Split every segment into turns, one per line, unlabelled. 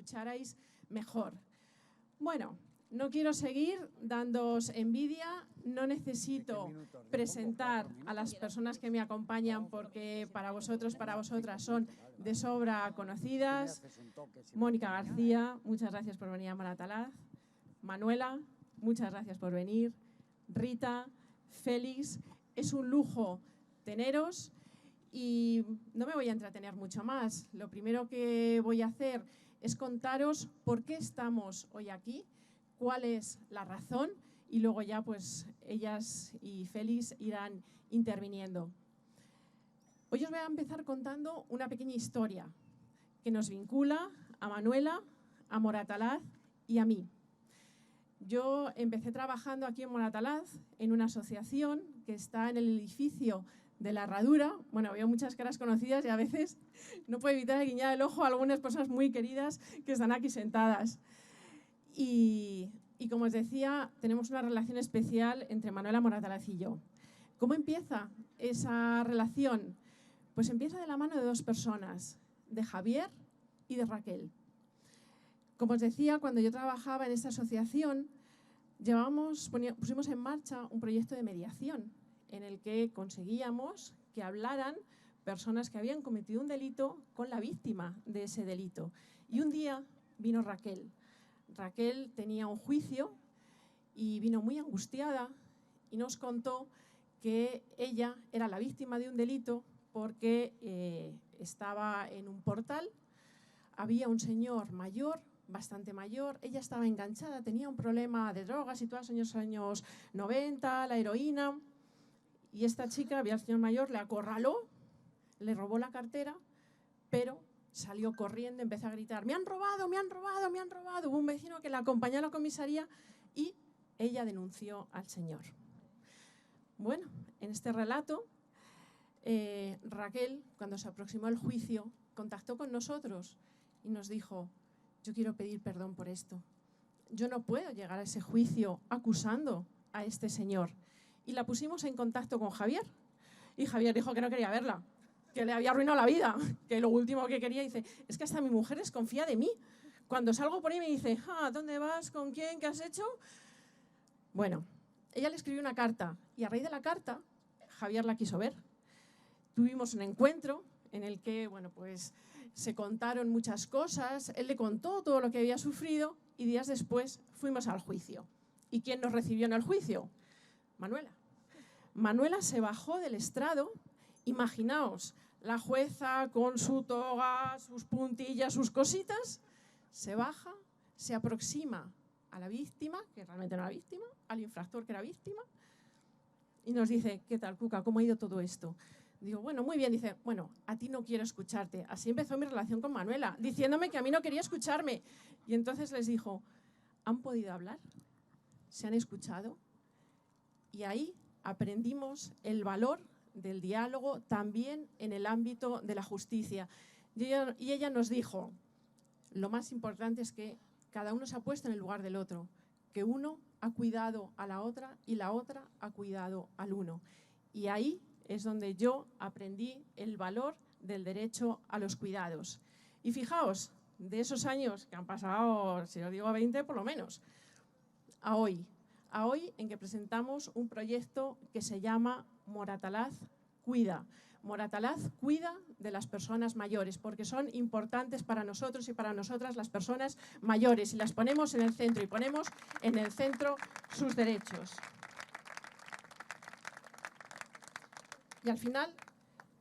escucharais mejor. Bueno, no quiero seguir dándoos envidia, no necesito presentar a las personas que me acompañan porque para vosotros, para vosotras son de sobra conocidas. Mónica García, muchas gracias por venir a Moratalaz. Manuela, muchas gracias por venir. Rita, Félix, es un lujo teneros y no me voy a entretener mucho más. Lo primero que voy a hacer es contaros por qué estamos hoy aquí, cuál es la razón y luego ya pues ellas y Félix irán interviniendo. Hoy os voy a empezar contando una pequeña historia que nos vincula a Manuela, a Moratalaz y a mí. Yo empecé trabajando aquí en Moratalaz en una asociación que está en el edificio de la Herradura. Bueno, veo muchas caras conocidas y a veces no puedo evitar guiñar el ojo a algunas personas muy queridas que están aquí sentadas. Y como os decía, tenemos una relación especial entre Manuela Moratalaz y yo. ¿Cómo empieza esa relación? Pues empieza de la mano de dos personas, de Javier y de Raquel. Como os decía, cuando yo trabajaba en esta asociación, pusimos en marcha un proyecto de mediación en el que conseguíamos que hablaran personas que habían cometido un delito con la víctima de ese delito. Y un día vino Raquel. Raquel tenía un juicio y vino muy angustiada y nos contó que ella era la víctima de un delito porque estaba en un portal, había un señor mayor, bastante mayor, ella estaba enganchada, tenía un problema de drogas y todos los años 90, la heroína, y esta chica, había el señor mayor, le acorraló, le robó la cartera, pero salió corriendo, empezó a gritar, me han robado, me han robado, me han robado. Hubo un vecino que la acompañó a la comisaría y ella denunció al señor. Bueno, en este relato, Raquel, cuando se aproximó al juicio, contactó con nosotros y nos dijo, yo quiero pedir perdón por esto. Yo no puedo llegar a ese juicio acusando a este señor. Y la pusimos en contacto con Javier. Y Javier dijo que no quería verla, que le había arruinado la vida, que lo último que quería, dice, es que hasta mi mujer desconfía de mí. Cuando salgo por ahí me dice, ¿dónde vas? ¿Con quién? ¿Qué has hecho? Bueno, ella le escribió una carta y a raíz de la carta, Javier la quiso ver. Tuvimos un encuentro en el que, bueno, pues se contaron muchas cosas, él le contó todo lo que había sufrido y días después fuimos al juicio. ¿Y quién nos recibió en el juicio? Manuela. Manuela se bajó del estrado, imaginaos, la jueza con su toga, sus puntillas, sus cositas, se baja, se aproxima a la víctima, que realmente no era víctima, al infractor que era víctima, y nos dice, ¿qué tal, Cuca? ¿Cómo ha ido todo esto? Digo, bueno, muy bien. Dice, bueno, a ti no quiero escucharte. Así empezó mi relación con Manuela, diciéndome que a mí no quería escucharme. Y entonces les dijo, ¿han podido hablar? ¿Se han escuchado? Y ahí aprendimos el valor del diálogo también en el ámbito de la justicia. Y ella nos dijo, lo más importante es que cada uno se ha puesto en el lugar del otro, que uno ha cuidado a la otra y la otra ha cuidado al uno. Y ahí es donde yo aprendí el valor del derecho a los cuidados. Y fijaos, de esos años que han pasado, si os digo 20 por lo menos, a hoy en que presentamos un proyecto que se llama Moratalaz Cuida. Moratalaz cuida de las personas mayores porque son importantes para nosotros y para nosotras las personas mayores y las ponemos en el centro y ponemos en el centro sus derechos. Y al final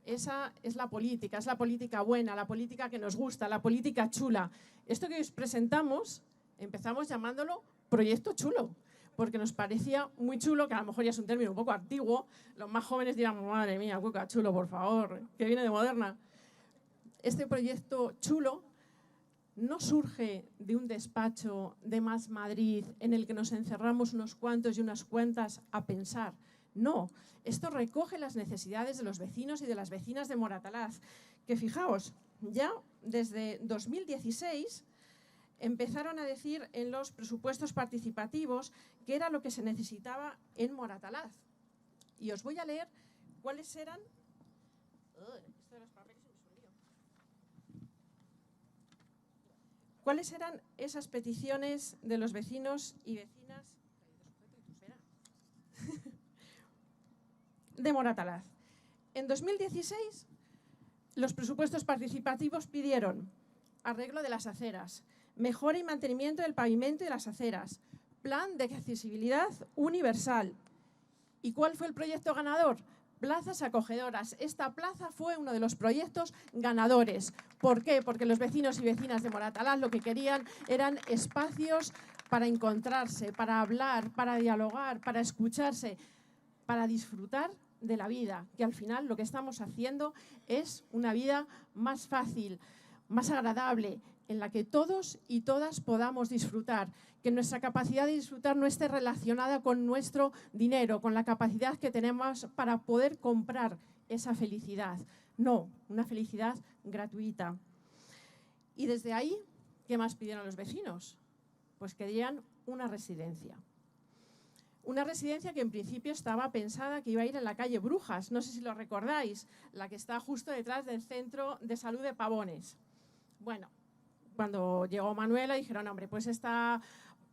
esa es la política buena, la política que nos gusta, la política chula. Esto que os presentamos empezamos llamándolo Proyecto Chulo, porque nos parecía muy chulo, que a lo mejor ya es un término un poco antiguo, los más jóvenes dirán, madre mía, Cuca, chulo, por favor, que viene de moderna. Este proyecto chulo no surge de un despacho de Más Madrid en el que nos encerramos unos cuantos y unas cuantas a pensar. No, esto recoge las necesidades de los vecinos y de las vecinas de Moratalaz, que fijaos, ya desde 2016 empezaron a decir en los presupuestos participativos qué era lo que se necesitaba en Moratalaz. Y os voy a leer cuáles eran... Esto de los papeles es un lío. ¿Cuáles eran esas peticiones de los vecinos y vecinas de Moratalaz? En 2016, los presupuestos participativos pidieron arreglo de las aceras, mejora y mantenimiento del pavimento y de las aceras, plan de accesibilidad universal. ¿Y cuál fue el proyecto ganador? Plazas acogedoras. Esta plaza fue uno de los proyectos ganadores. ¿Por qué? Porque los vecinos y vecinas de Moratalaz lo que querían eran espacios para encontrarse, para hablar, para dialogar, para escucharse, para disfrutar de la vida, que al final lo que estamos haciendo es una vida más fácil, más agradable, en la que todos y todas podamos disfrutar, que nuestra capacidad de disfrutar no esté relacionada con nuestro dinero, con la capacidad que tenemos para poder comprar esa felicidad. No, una felicidad gratuita. Y desde ahí, ¿qué más pidieron los vecinos? Pues querían una residencia. Una residencia que en principio estaba pensada que iba a ir en la calle Brujas, no sé si lo recordáis, la que está justo detrás del Centro de Salud de Pavones. Bueno, cuando llegó Manuela dijeron, hombre, pues esta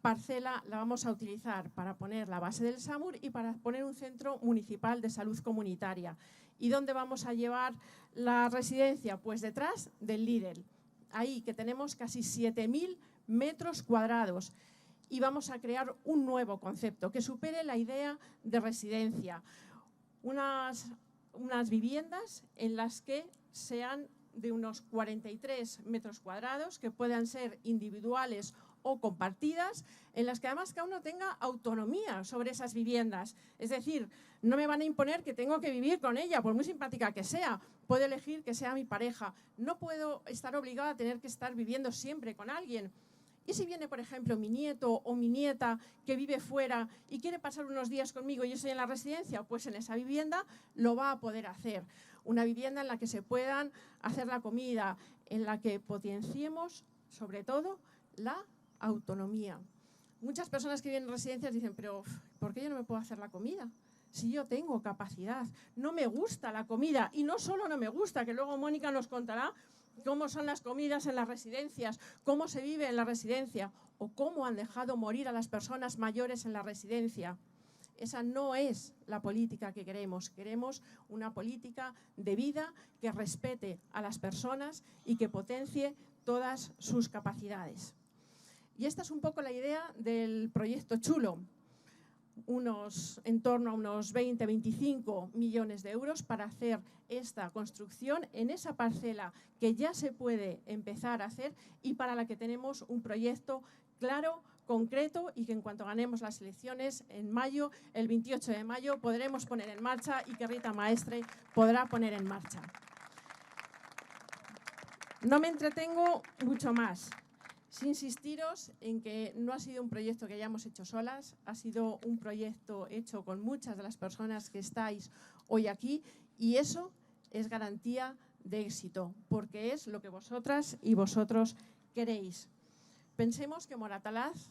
parcela la vamos a utilizar para poner la base del SAMUR y para poner un centro municipal de salud comunitaria. ¿Y dónde vamos a llevar la residencia? Pues detrás del Lidl, ahí que tenemos casi 7.000 metros cuadrados. Y vamos a crear un nuevo concepto que supere la idea de residencia. Unas viviendas en las que sean de unos 43 metros cuadrados, que puedan ser individuales o compartidas, en las que además cada uno tenga autonomía sobre esas viviendas. Es decir, no me van a imponer que tengo que vivir con ella, por muy simpática que sea. Puedo elegir que sea mi pareja. No puedo estar obligada a tener que estar viviendo siempre con alguien. Y si viene, por ejemplo, mi nieto o mi nieta que vive fuera y quiere pasar unos días conmigo y yo estoy en la residencia, pues en esa vivienda lo va a poder hacer. Una vivienda en la que se puedan hacer la comida, en la que potenciemos, sobre todo, la autonomía. Muchas personas que vienen en residencias dicen, pero ¿por qué yo no me puedo hacer la comida? Si yo tengo capacidad, no me gusta la comida. Y no solo no me gusta, que luego Mónica nos contará cómo son las comidas en las residencias, cómo se vive en la residencia o cómo han dejado morir a las personas mayores en la residencia. Esa no es la política que queremos. Queremos una política de vida que respete a las personas y que potencie todas sus capacidades. Y esta es un poco la idea del proyecto Chulo. En torno a unos 20-25 millones de euros para hacer esta construcción en esa parcela que ya se puede empezar a hacer y para la que tenemos un proyecto claro, concreto y que en cuanto ganemos las elecciones en mayo, el 28 de mayo, podremos poner en marcha y que Rita Maestre podrá poner en marcha. No me entretengo mucho más. Sin insistiros en que no ha sido un proyecto que hayamos hecho solas, ha sido un proyecto hecho con muchas de las personas que estáis hoy aquí y eso es garantía de éxito, porque es lo que vosotras y vosotros queréis. Pensemos que en Moratalaz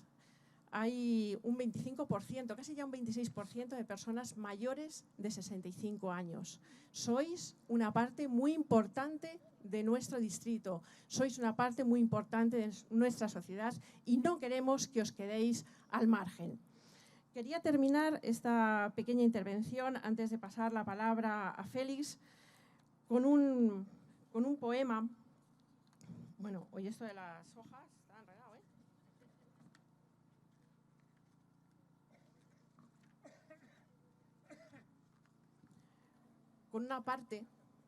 hay un 25%, casi ya un 26% de personas mayores de 65 años. Sois una parte muy importante de nuestro distrito, sois una parte muy importante de nuestra sociedad y no queremos que os quedéis al margen. Quería terminar esta pequeña intervención, antes de pasar la palabra a Félix, con un poema. Bueno, hoy esto de las hojas está enredado, ¿eh? Con una parte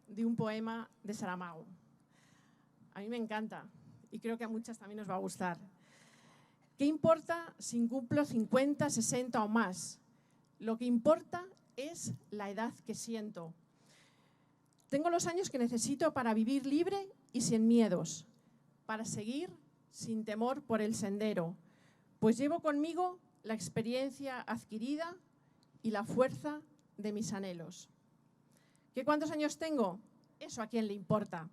de un poema de Saramago. A mí me encanta y creo que a muchas también nos va a gustar. ¿Qué importa si cumplo 50, 60 o más? Lo que importa es la edad que siento. Tengo los años que necesito para vivir libre y sin miedos, para seguir sin temor por el sendero, pues llevo conmigo la experiencia adquirida y la fuerza de mis anhelos. ¿Qué cuántos años tengo? Eso a quién le importa.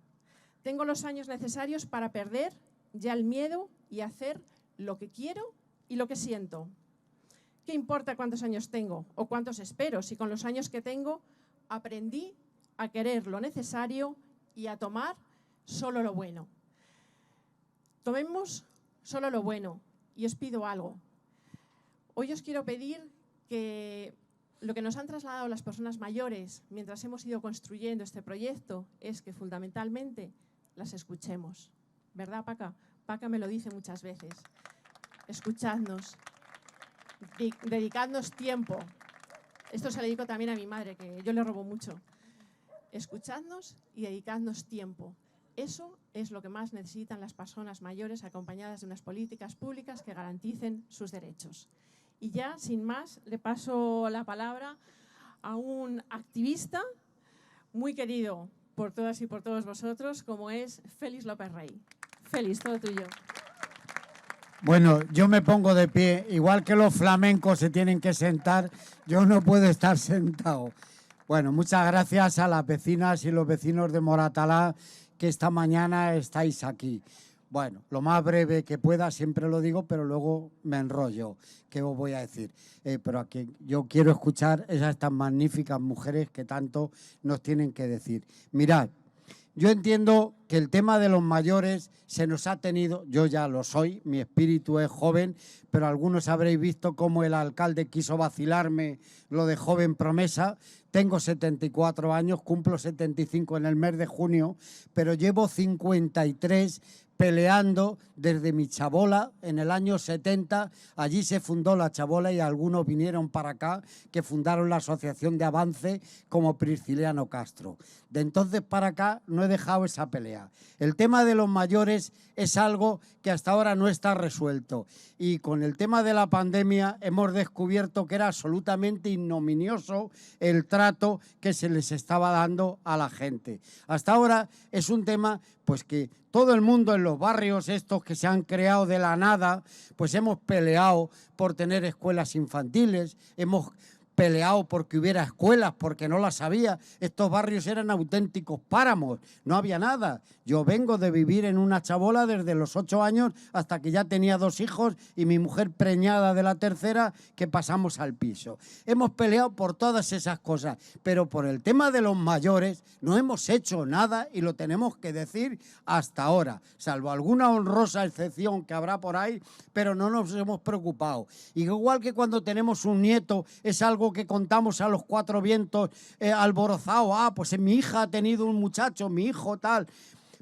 Tengo los años necesarios para perder ya el miedo y hacer lo que quiero y lo que siento. ¿Qué importa cuántos años tengo o cuántos espero si con los años que tengo aprendí a querer lo necesario y a tomar solo lo bueno? Tomemos solo lo bueno. Y os pido algo. Hoy os quiero pedir que lo que nos han trasladado las personas mayores mientras hemos ido construyendo este proyecto es que fundamentalmente las escuchemos. ¿Verdad, Paca? Paca me lo dice muchas veces. Escuchadnos, dedicadnos tiempo. Esto se lo dedico también a mi madre, que yo le robo mucho. Escuchadnos y dedicadnos tiempo. Eso es lo que más necesitan las personas mayores, acompañadas de unas políticas públicas que garanticen sus derechos. Y ya, sin más, le paso la palabra a un activista muy querido por todas y por todos vosotros, como es Félix López Rey. Félix, todo tuyo.
Bueno, yo me pongo de pie. Igual que los flamencos se tienen que sentar, yo no puedo estar sentado. Bueno, muchas gracias a las vecinas y los vecinos de Moratalá que esta mañana estáis aquí. Bueno, lo más breve que pueda, siempre lo digo, pero luego me enrollo. ¿Qué os voy a decir? Pero aquí yo quiero escuchar a estas magníficas mujeres que tanto nos tienen que decir. Mirad, yo entiendo que el tema de los mayores se nos ha tenido, yo ya lo soy, mi espíritu es joven, pero algunos habréis visto cómo el alcalde quiso vacilarme lo de joven promesa. Tengo 74 años, cumplo 75 en el mes de junio, pero llevo 53 peleando desde mi chabola en el año 70. Allí se fundó la chabola y algunos vinieron para acá que fundaron la Asociación de Avance como Prisciliano Castro. De entonces para acá no he dejado esa pelea. El tema de los mayores es algo que hasta ahora no está resuelto y con el tema de la pandemia hemos descubierto que era absolutamente ignominioso el trato que se les estaba dando a la gente. Hasta ahora es un tema pues que todo el mundo en los barrios estos que se han creado de la nada, pues hemos peleado por tener escuelas infantiles, hemos peleado porque hubiera escuelas, porque no las había. Estos barrios eran auténticos páramos, no había nada. Yo vengo de vivir en una chabola desde los 8 años hasta que ya tenía 2 hijos y mi mujer preñada de la tercera, que pasamos al piso. Hemos peleado por todas esas cosas, pero por el tema de los mayores no hemos hecho nada y lo tenemos que decir hasta ahora, salvo alguna honrosa excepción que habrá por ahí, pero no nos hemos preocupado. Igual que cuando tenemos un nieto, es algo que contamos a los 4 vientos alborozado. Pues mi hija ha tenido un muchacho, mi hijo tal.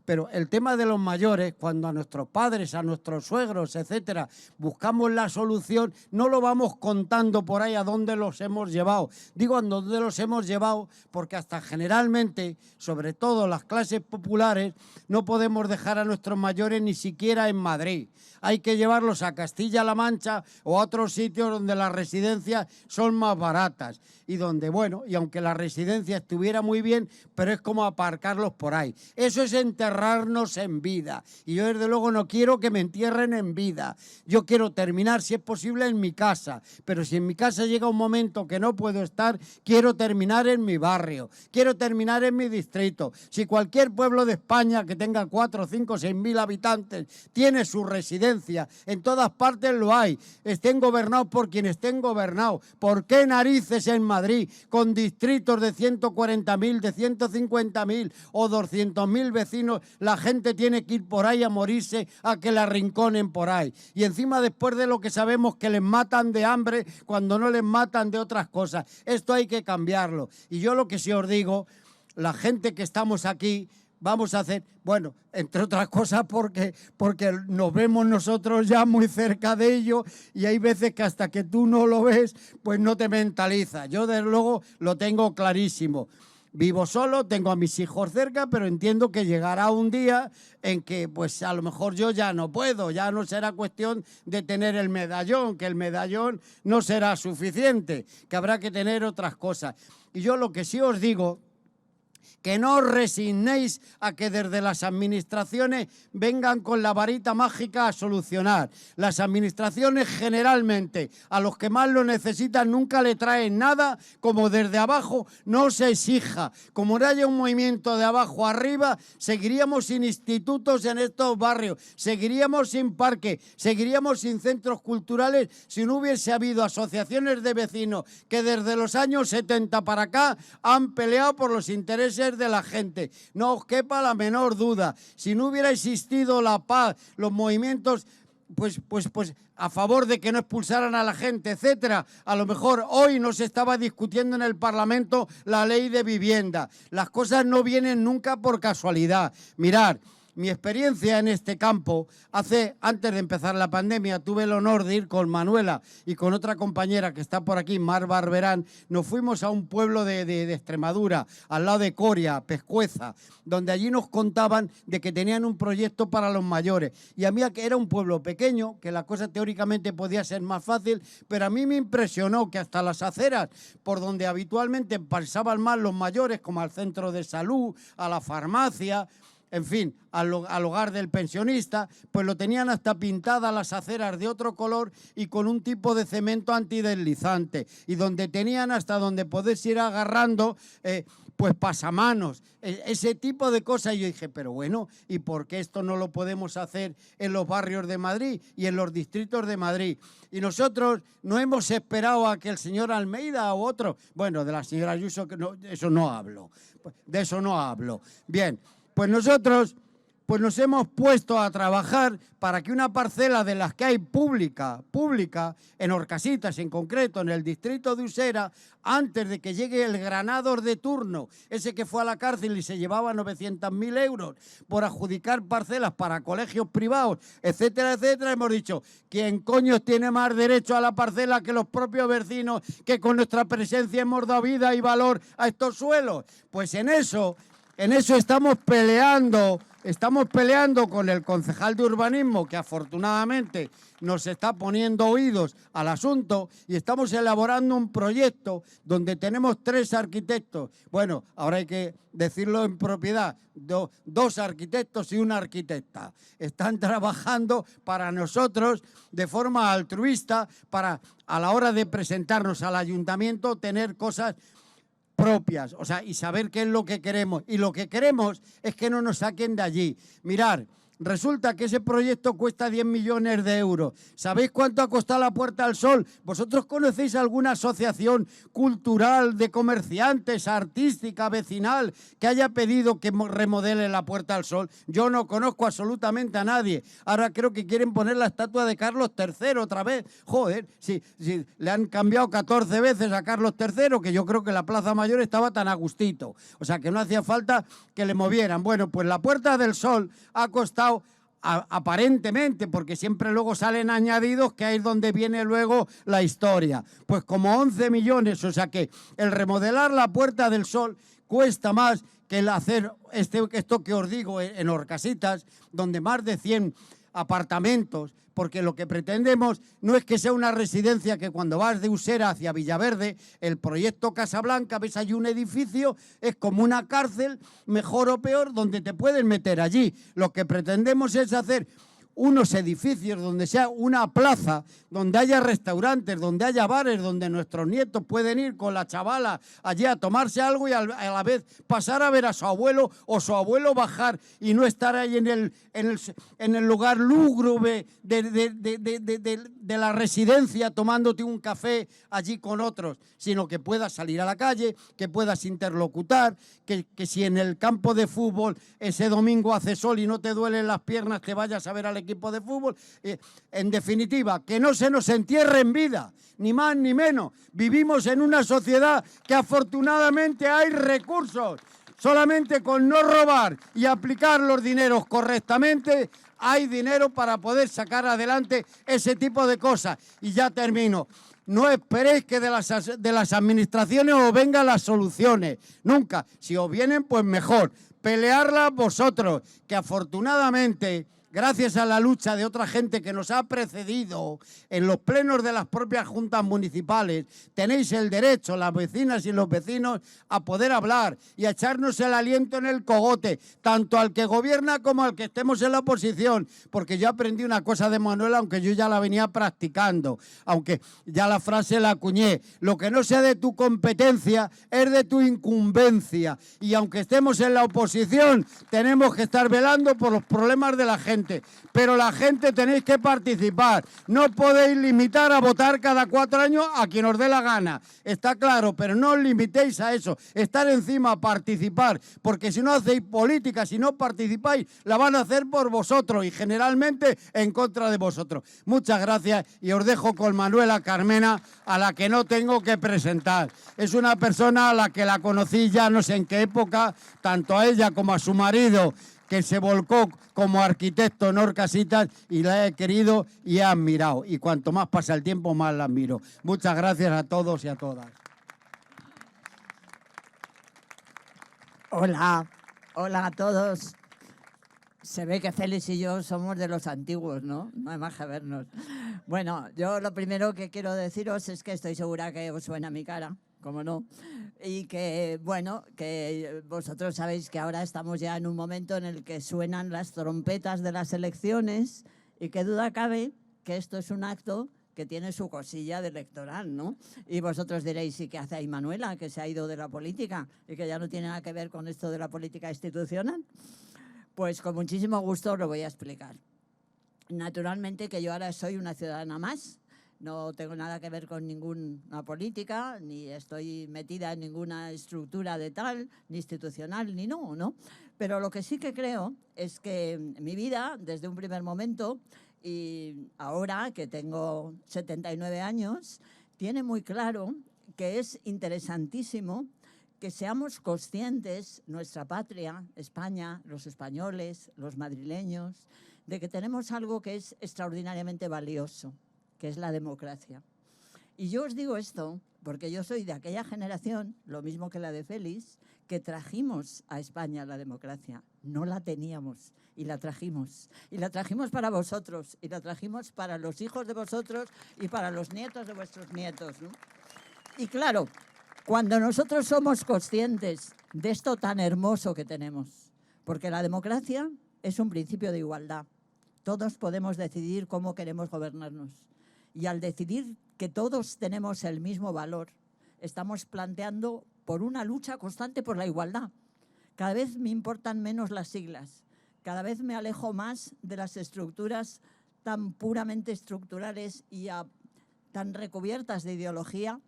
Pero el tema de los mayores, cuando a nuestros padres, a nuestros suegros, etcétera, buscamos la solución, no lo vamos contando por ahí a dónde los hemos llevado. Digo a dónde los hemos llevado porque hasta generalmente, sobre todo las clases populares, no podemos dejar a nuestros mayores ni siquiera en Madrid. Hay que llevarlos a Castilla-La Mancha o a otros sitios donde las residencias son más baratas y donde, bueno, y aunque la residencia estuviera muy bien, pero es como aparcarlos por ahí. Eso es enterrarnos en vida y yo desde luego no quiero que me entierren en vida. Yo quiero terminar, si es posible, en mi casa, pero si en mi casa llega un momento que no puedo estar, quiero terminar en mi barrio, quiero terminar en mi distrito. Si cualquier pueblo de España que tenga 4, 5, 6.000 habitantes tiene su residencia, en todas partes lo hay, estén gobernados por quien estén gobernados. ¿Por qué narices en Madrid, con distritos de 140.000, de 150.000 o 200.000 vecinos, la gente tiene que ir por ahí a morirse, a que la arrinconen por ahí? Y encima, después de lo que sabemos que les matan de hambre cuando no les matan de otras cosas. Esto hay que cambiarlo. Y yo lo que sí os digo, la gente que estamos aquí, vamos a hacer, bueno, entre otras cosas porque nos vemos nosotros ya muy cerca de ello y hay veces que hasta que tú no lo ves, pues no te mentalizas. Yo desde luego lo tengo clarísimo. Vivo solo, tengo a mis hijos cerca, pero entiendo que llegará un día en que pues a lo mejor yo ya no puedo, ya no será cuestión de tener el medallón, que el medallón no será suficiente, que habrá que tener otras cosas. Y yo lo que sí os digo, que no os resignéis a que desde las administraciones vengan con la varita mágica a solucionar. Las administraciones generalmente a los que más lo necesitan nunca le traen nada, como desde abajo no se exija. Como no haya un movimiento de abajo arriba, seguiríamos sin institutos en estos barrios, seguiríamos sin parques, seguiríamos sin centros culturales si no hubiese habido asociaciones de vecinos que desde los años 70 para acá han peleado por los intereses de la gente. No os quepa la menor duda. Si no hubiera existido la paz, los movimientos a favor de que no expulsaran a la gente, etcétera. A lo mejor hoy no se estaba discutiendo en el Parlamento la ley de vivienda. Las cosas no vienen nunca por casualidad. Mirad, mi experiencia en este campo, antes de empezar la pandemia, tuve el honor de ir con Manuela y con otra compañera que está por aquí, Mar Barberán. Nos fuimos a un pueblo de Extremadura, al lado de Coria, Pescueza, donde allí nos contaban de que tenían un proyecto para los mayores. Y a mí, que era un pueblo pequeño, que la cosa teóricamente podía ser más fácil, pero a mí me impresionó que hasta las aceras por donde habitualmente pasaban más los mayores, como al centro de salud, a la farmacia, en fin, al hogar del pensionista, pues lo tenían hasta pintadas las aceras de otro color y con un tipo de cemento antideslizante. Y donde tenían hasta donde podés ir agarrando, pues pasamanos, ese tipo de cosas. Y yo dije, pero bueno, ¿y por qué esto no lo podemos hacer en los barrios de Madrid y en los distritos de Madrid? Y nosotros no hemos esperado a que el señor Almeida o otro, bueno, de la señora Ayuso, que no, de eso no hablo. Bien. Pues nosotros nos hemos puesto a trabajar para que una parcela de las que hay pública, en Orcasitas en concreto, en el distrito de Usera, antes de que llegue el granador de turno, ese que fue a la cárcel y se llevaba 900.000 euros por adjudicar parcelas para colegios privados, etcétera, etcétera, hemos dicho, ¿quién coño tiene más derecho a la parcela que los propios vecinos que con nuestra presencia hemos dado vida y valor a estos suelos? Pues en eso estamos peleando con el concejal de urbanismo, que afortunadamente nos está poniendo oídos al asunto, y estamos elaborando un proyecto donde tenemos 3 arquitectos. Bueno, ahora hay que decirlo en propiedad, 2 arquitectos y una arquitecta. Están trabajando para nosotros de forma altruista para, a la hora de presentarnos al ayuntamiento, tener cosas propias, o sea, y saber qué es lo que queremos. Y lo que queremos es que no nos saquen de allí. Mirad, resulta que ese proyecto cuesta 10 millones de euros. ¿Sabéis cuánto ha costado la Puerta del Sol? ¿Vosotros conocéis alguna asociación cultural, de comerciantes, artística, vecinal, que haya pedido que remodele la Puerta del Sol? Yo no conozco absolutamente a nadie. Ahora creo que quieren poner la estatua de Carlos III otra vez. Joder, si le han cambiado 14 veces a Carlos III, que yo creo que la Plaza Mayor estaba tan a gustito. O sea, que no hacía falta que le movieran. Bueno, pues la Puerta del Sol ha costado, aparentemente, porque siempre luego salen añadidos, que ahí es donde viene luego la historia, pues como 11 millones, o sea que el remodelar la Puerta del Sol cuesta más que el hacer esto que os digo en Orcasitas, donde más de 100 apartamentos, porque lo que pretendemos no es que sea una residencia que cuando vas de Usera hacia Villaverde, el proyecto Casablanca, ves allí un edificio, es como una cárcel, mejor o peor, donde te pueden meter allí. Lo que pretendemos es hacer unos edificios donde sea una plaza, donde haya restaurantes, donde haya bares, donde nuestros nietos pueden ir con la chavala allí a tomarse algo y a la vez pasar a ver a su abuelo, o su abuelo bajar y no estar ahí en el lugar lúgubre de la residencia tomándote un café allí con otros, sino que puedas salir a la calle, que puedas interlocutar, que si en el campo de fútbol ese domingo hace sol y no te duelen las piernas, te vayas a ver al equipo de fútbol. En definitiva, que no se nos entierre en vida, ni más ni menos. Vivimos en una sociedad que afortunadamente hay recursos. Solamente con no robar y aplicar los dineros correctamente, hay dinero para poder sacar adelante ese tipo de cosas. Y ya termino. No esperéis que de las administraciones os vengan las soluciones. Nunca. Si os vienen, pues mejor. Pelearlas vosotros, que afortunadamente, gracias a la lucha de otra gente que nos ha precedido en los plenos de las propias juntas municipales, tenéis el derecho, las vecinas y los vecinos, a poder hablar y a echarnos el aliento en el cogote, tanto al que gobierna como al que estemos en la oposición, porque yo aprendí una cosa de Manuel, aunque yo ya la venía practicando, aunque ya la frase la acuñé: lo que no sea de tu competencia es de tu incumbencia, y aunque estemos en la oposición, tenemos que estar velando por los problemas de la gente. gente. Pero la gente tenéis que participar. No podéis limitar a votar cada 4 años a quien os dé la gana. Está claro, pero no os limitéis a eso. Estar encima, participar. Porque si no hacéis política, si no participáis, la van a hacer por vosotros y generalmente en contra de vosotros. Muchas gracias y os dejo con Manuela Carmena, a la que no tengo que presentar. Es una persona a la que la conocí ya no sé en qué época, tanto a ella como a su marido, que se volcó como arquitecto en Orcasitas, y la he querido y he admirado. Y cuanto más pasa el tiempo, más la admiro. Muchas gracias a todos y a todas.
Hola, hola a todos. Se ve que Félix y yo somos de los antiguos, ¿no? No hay más que vernos. Bueno, yo lo primero que quiero deciros es que estoy segura que os suena mi cara, como no, y que, bueno, que vosotros sabéis que ahora estamos ya en un momento en el que suenan las trompetas de las elecciones y qué duda cabe que esto es un acto que tiene su cosilla de electoral, ¿no? Y vosotros diréis, ¿y qué hace ahí Manuela, que se ha ido de la política y que ya no tiene nada que ver con esto de la política institucional? Pues con muchísimo gusto os lo voy a explicar. Naturalmente que yo ahora soy una ciudadana más, no tengo nada que ver con ninguna política, ni estoy metida en ninguna estructura de tal, ni institucional, ni no. Pero lo que sí que creo es que mi vida, desde un primer momento, y ahora que tengo 79 años, tiene muy claro que es interesantísimo que seamos conscientes, nuestra patria, España, los españoles, los madrileños, de que tenemos algo que es extraordinariamente valioso, que es la democracia. Y yo os digo esto porque yo soy de aquella generación, lo mismo que la de Félix, que trajimos a España la democracia. No la teníamos y la trajimos. Y la trajimos para vosotros, y la trajimos para los hijos de vosotros y para los nietos de vuestros nietos, ¿no? Y claro, cuando nosotros somos conscientes de esto tan hermoso que tenemos, porque la democracia es un principio de igualdad. Todos podemos decidir cómo queremos gobernarnos. Y al decidir que todos tenemos el mismo valor, estamos planteando por una lucha constante por la igualdad. Cada vez me importan menos las siglas, cada vez me alejo más de las estructuras tan puramente estructurales y tan recubiertas de ideología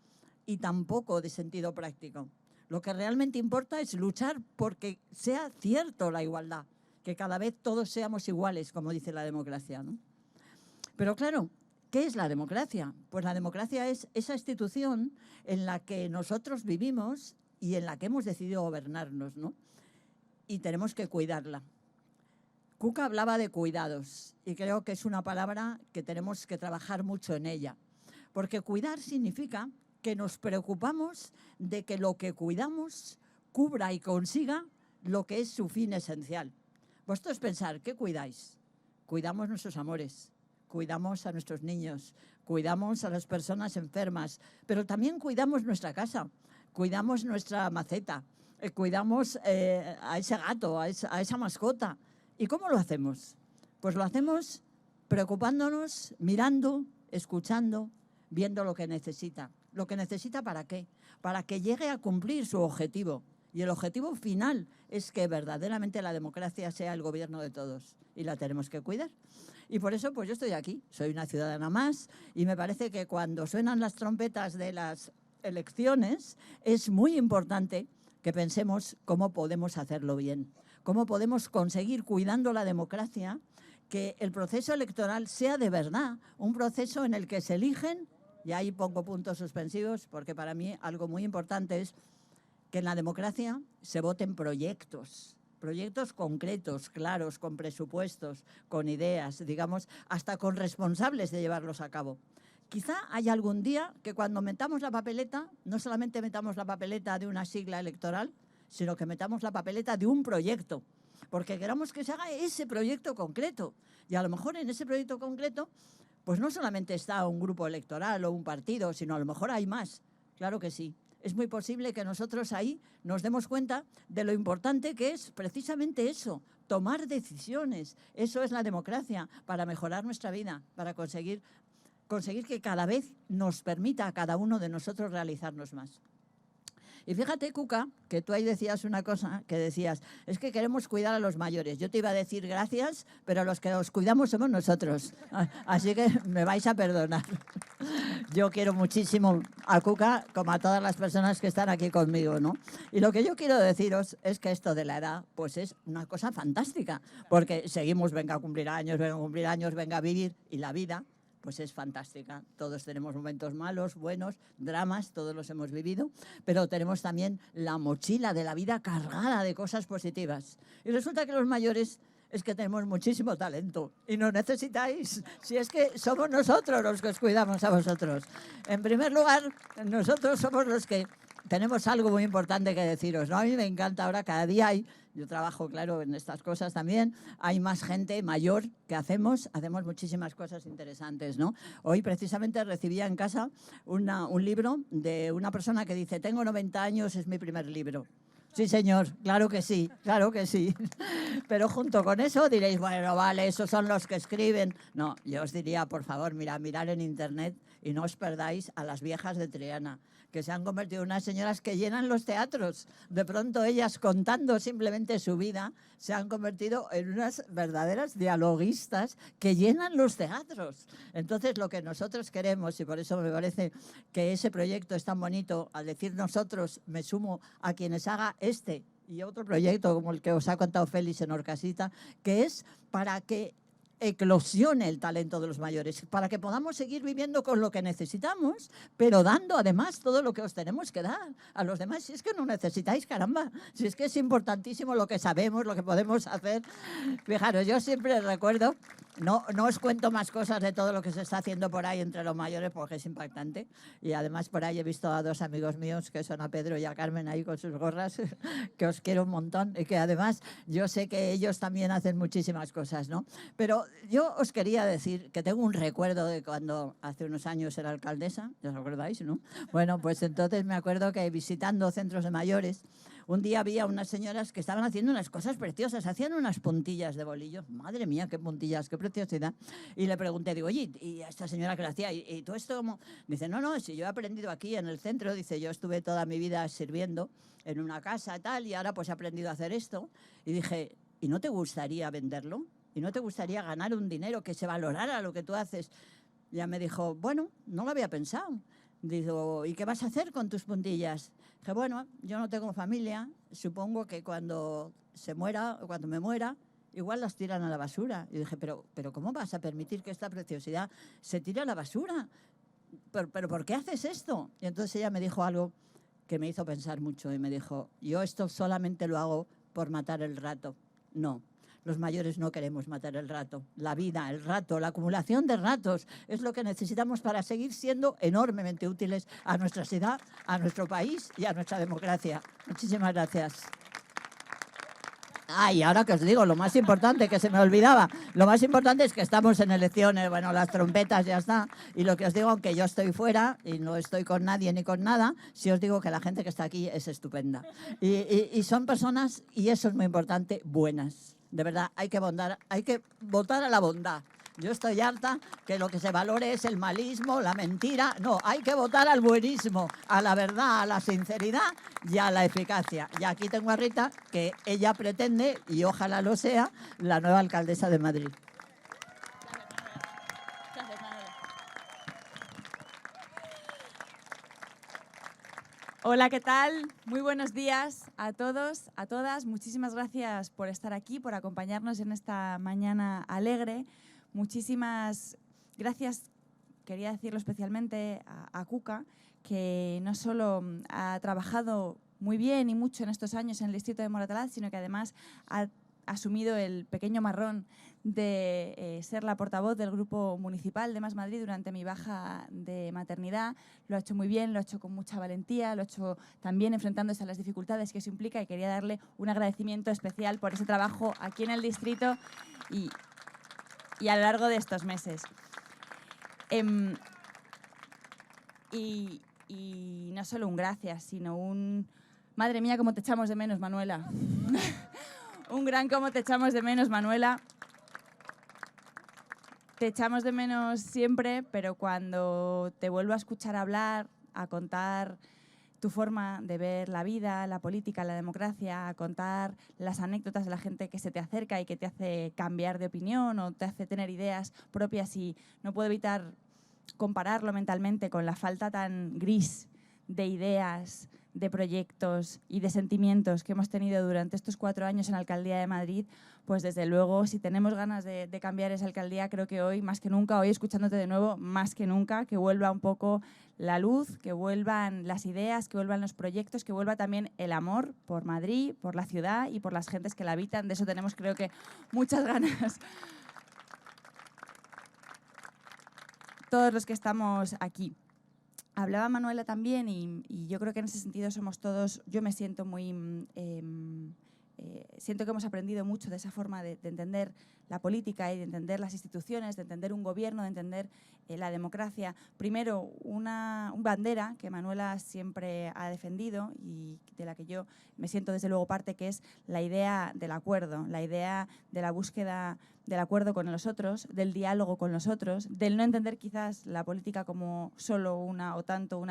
y tampoco de sentido práctico. Lo que realmente importa es luchar porque sea cierto la igualdad, que cada vez todos seamos iguales, como dice la democracia, ¿no? Pero claro, ¿qué es la democracia? Pues la democracia es esa institución en la que nosotros vivimos y en la que hemos decidido gobernarnos, ¿no? Y tenemos que cuidarla. Cuca hablaba de cuidados y creo que es una palabra que tenemos que trabajar mucho en ella, porque cuidar significa que nos preocupamos de que lo que cuidamos cubra y consiga lo que es su fin esencial. Vosotros pensar, ¿qué cuidáis? Cuidamos nuestros amores, cuidamos a nuestros niños, cuidamos a las personas enfermas, pero también cuidamos nuestra casa, cuidamos nuestra maceta, cuidamos a ese gato, a esa mascota. ¿Y cómo lo hacemos? Pues lo hacemos preocupándonos, mirando, escuchando, viendo lo que necesita. ¿Lo que necesita para qué? Para que llegue a cumplir su objetivo. Y el objetivo final es que verdaderamente la democracia sea el gobierno de todos. Y la tenemos que cuidar. Y por eso pues yo estoy aquí. Soy una ciudadana más y me parece que cuando suenan las trompetas de las elecciones es muy importante que pensemos cómo podemos hacerlo bien. Cómo podemos conseguir, cuidando la democracia, que el proceso electoral sea de verdad un proceso en el que se eligen. Y ahí pongo puntos suspensivos porque para mí algo muy importante es que en la democracia se voten proyectos concretos, claros, con presupuestos, con ideas, digamos, hasta con responsables de llevarlos a cabo. Quizá haya algún día que cuando metamos la papeleta, no solamente metamos la papeleta de una sigla electoral, sino que metamos la papeleta de un proyecto, porque queramos que se haga ese proyecto concreto. Y a lo mejor en ese proyecto concreto pues no solamente está un grupo electoral o un partido, sino a lo mejor hay más. Claro que sí. Es muy posible que nosotros ahí nos demos cuenta de lo importante que es precisamente eso, tomar decisiones. Eso es la democracia, para mejorar nuestra vida, para conseguir que cada vez nos permita a cada uno de nosotros realizarnos más. Y fíjate, Cuca, que tú ahí decías una cosa, que decías, es que queremos cuidar a los mayores. Yo te iba a decir gracias, pero los que los cuidamos somos nosotros. Así que me vais a perdonar. Yo quiero muchísimo a Cuca, como a todas las personas que están aquí conmigo, ¿no? Y lo que yo quiero deciros es que esto de la edad, pues es una cosa fantástica, porque seguimos, venga a cumplir años, venga a vivir, y la vida, pues es fantástica. Todos tenemos momentos malos, buenos, dramas, todos los hemos vivido, pero tenemos también la mochila de la vida cargada de cosas positivas. Y resulta que los mayores es que tenemos muchísimo talento y no necesitáis, si es que somos nosotros los que os cuidamos a vosotros. En primer lugar, nosotros somos los que tenemos algo muy importante que deciros, ¿no? A mí me encanta ahora, cada día yo trabajo, claro, en estas cosas también, hay más gente mayor que hacemos muchísimas cosas interesantes, ¿no? Hoy precisamente recibía en casa un libro de una persona que dice, tengo 90 años, es mi primer libro. Sí, señor, claro que sí, claro que sí. Pero junto con eso diréis, bueno, vale, esos son los que escriben. No, yo os diría, por favor, mirar en internet y no os perdáis a las viejas de Triana, que se han convertido en unas señoras que llenan los teatros. De pronto ellas, contando simplemente su vida, se han convertido en unas verdaderas dialoguistas que llenan los teatros. Entonces, lo que nosotros queremos, y por eso me parece que ese proyecto es tan bonito, al decir nosotros, me sumo a quienes haga este y otro proyecto como el que os ha contado Félix en Orcasita, que es para que eclosione el talento de los mayores, para que podamos seguir viviendo con lo que necesitamos, pero dando además todo lo que os tenemos que dar a los demás. Si es que no necesitáis, caramba, si es que es importantísimo lo que sabemos, lo que podemos hacer. Fijaros, yo siempre recuerdo, no os cuento más cosas de todo lo que se está haciendo por ahí entre los mayores porque es impactante, y además por ahí he visto a dos amigos míos que son a Pedro y a Carmen ahí con sus gorras, que os quiero un montón, y que además yo sé que ellos también hacen muchísimas cosas, ¿no? Pero yo os quería decir que tengo un recuerdo de cuando hace unos años era alcaldesa, ¿ya os acordáis, no? Bueno, pues entonces me acuerdo que visitando centros de mayores, un día había unas señoras que estaban haciendo unas cosas preciosas, hacían unas puntillas de bolillos, madre mía, qué puntillas, qué preciosidad. Y le pregunté, digo, oye, ¿y a esta señora que lo hacía? ¿Y tú esto cómo? Dice, no, si yo he aprendido aquí en el centro, dice, yo estuve toda mi vida sirviendo en una casa y tal, y ahora pues he aprendido a hacer esto. Y dije, ¿y no te gustaría venderlo? ¿Y no te gustaría ganar un dinero que se valorara lo que tú haces? Ya me dijo, bueno, no lo había pensado. Digo, ¿y qué vas a hacer con tus puntillas? Dije, bueno, yo no tengo familia, supongo que cuando se muera o cuando me muera, igual las tiran a la basura. Y dije, pero ¿cómo vas a permitir que esta preciosidad se tire a la basura? ¿Pero por qué haces esto? Y entonces ella me dijo algo que me hizo pensar mucho y me dijo, yo esto solamente lo hago por matar el rato. No. Los mayores no queremos matar el rato. La vida, el rato, la acumulación de ratos es lo que necesitamos para seguir siendo enormemente útiles a nuestra ciudad, a nuestro país y a nuestra democracia. Muchísimas gracias. Y ahora que os digo, lo más importante, que se me olvidaba, lo más importante es que estamos en elecciones, bueno, las trompetas ya está, y lo que os digo, aunque yo estoy fuera y no estoy con nadie ni con nada, sí os digo que la gente que está aquí es estupenda. Y son personas, y eso es muy importante, buenas. De verdad, hay que votar a la bondad. Yo estoy harta que lo que se valore es el malismo, la mentira. No, hay que votar al buenismo, a la verdad, a la sinceridad y a la eficacia. Y aquí tengo a Rita, que ella pretende, y ojalá lo sea, la nueva alcaldesa de Madrid.
Hola, ¿qué tal? Muy buenos días a todos, a todas. Muchísimas gracias por estar aquí, por acompañarnos en esta mañana alegre. Muchísimas gracias, quería decirlo especialmente a Cuca, que no solo ha trabajado muy bien y mucho en estos años en el distrito de Moratalaz, sino que además ha asumido el pequeño marrón de ser la portavoz del Grupo Municipal de Más Madrid durante mi baja de maternidad. Lo ha hecho muy bien, lo ha hecho con mucha valentía, lo ha hecho también enfrentándose a las dificultades que eso implica, y quería darle un agradecimiento especial por ese trabajo aquí en el distrito y a lo largo de estos meses. Y no solo un gracias, sino un... Madre mía, cómo te echamos de menos, Manuela. Un gran cómo te echamos de menos, Manuela. Te echamos de menos siempre, pero cuando te vuelvo a escuchar hablar, a contar tu forma de ver la vida, la política, la democracia, a contar las anécdotas de la gente que se te acerca y que te hace cambiar de opinión o te hace tener ideas propias, y no puedo evitar compararlo mentalmente con la falta tan gris de ideas, de proyectos y de sentimientos que hemos tenido durante estos 4 años en la Alcaldía de Madrid. Pues desde luego, si tenemos ganas de cambiar esa alcaldía, creo que hoy, más que nunca, hoy escuchándote de nuevo, más que nunca, que vuelva un poco la luz, que vuelvan las ideas, que vuelvan los proyectos, que vuelva también el amor por Madrid, por la ciudad y por las gentes que la habitan. De eso tenemos, creo que, muchas ganas. Todos los que estamos aquí. Hablaba Manuela también y yo creo que en ese sentido somos todos, yo me siento muy, siento que hemos aprendido mucho de esa forma de entender la política y de entender las instituciones, de entender un gobierno, de entender la democracia. Primero, una bandera que Manuela siempre ha defendido y de la que yo me siento desde luego parte, que es la idea del acuerdo, la idea de la búsqueda del acuerdo con los otros, del diálogo con los otros, del no entender quizás la política como solo una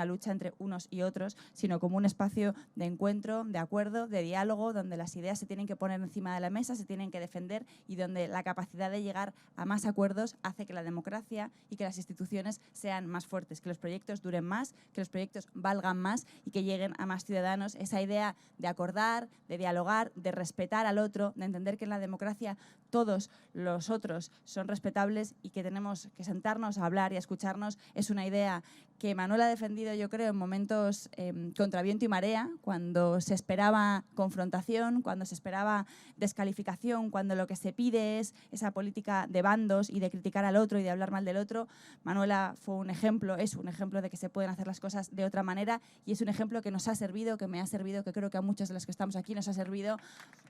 lucha entre unos y otros, sino como un espacio de encuentro, de acuerdo, de diálogo, donde las ideas se tienen que poner encima de la mesa, se tienen que defender y donde la capacidad de llegar a más acuerdos hace que la democracia y que las instituciones sean más fuertes, que los proyectos duren más, que los proyectos valgan más y que lleguen a más ciudadanos. Esa idea de acordar, de dialogar, de respetar al otro, de entender que en la democracia todos los otros son respetables y que tenemos que sentarnos a hablar y a escucharnos, es una idea que Manuel ha defendido, yo creo, en momentos contra viento y marea, cuando se esperaba confrontación, cuando se esperaba descalificación, cuando lo que se pide es esa política de bandos y de criticar al otro y de hablar mal del otro. Manuela fue un ejemplo, es un ejemplo de que se pueden hacer las cosas de otra manera y es un ejemplo que nos ha servido, que me ha servido, que creo que a muchos de los que estamos aquí nos ha servido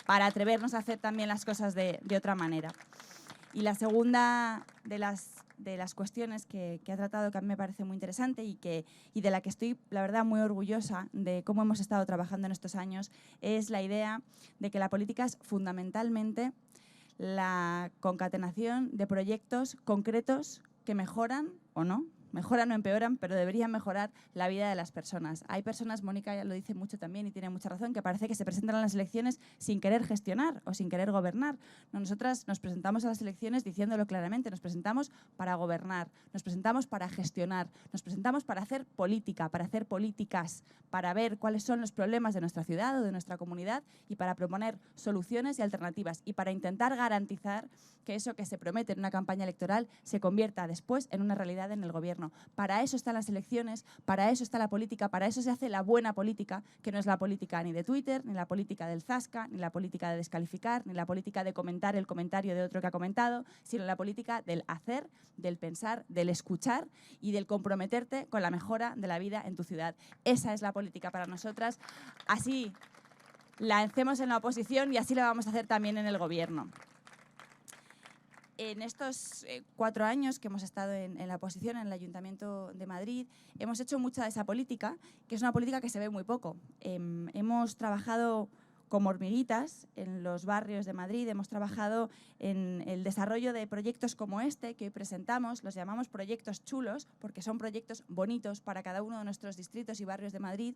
para atrevernos a hacer también las cosas de otra manera. Y la segunda de las cuestiones que ha tratado, que a mí me parece muy interesante y de la que estoy, la verdad, muy orgullosa de cómo hemos estado trabajando en estos años, es la idea de que la política es fundamentalmente la concatenación de proyectos concretos que mejoran o no, mejoran o empeoran, pero deberían mejorar la vida de las personas. Hay personas, Mónica ya lo dice mucho también y tiene mucha razón, que parece que se presentan a las elecciones sin querer gestionar o sin querer gobernar. No, nosotras nos presentamos a las elecciones diciéndolo claramente, nos presentamos para gobernar, nos presentamos para gestionar, nos presentamos para hacer política, para hacer políticas, para ver cuáles son los problemas de nuestra ciudad o de nuestra comunidad y para proponer soluciones y alternativas y para intentar garantizar que eso que se promete en una campaña electoral se convierta después en una realidad en el gobierno. Para eso están las elecciones, para eso está la política, para eso se hace la buena política, que no es la política ni de Twitter, ni la política del zasca, ni la política de descalificar, ni la política de comentar el comentario de otro que ha comentado, sino la política del hacer, del pensar, del escuchar y del comprometerte con la mejora de la vida en tu ciudad. Esa es la política para nosotras. Así la hacemos en la oposición y así la vamos a hacer también en el gobierno. En estos 4 años que hemos estado en la oposición, en el Ayuntamiento de Madrid, hemos hecho mucha de esa política, que es una política que se ve muy poco. Hemos trabajado como hormiguitas en los barrios de Madrid, hemos trabajado en el desarrollo de proyectos como este que hoy presentamos, los llamamos proyectos chulos, porque son proyectos bonitos para cada uno de nuestros distritos y barrios de Madrid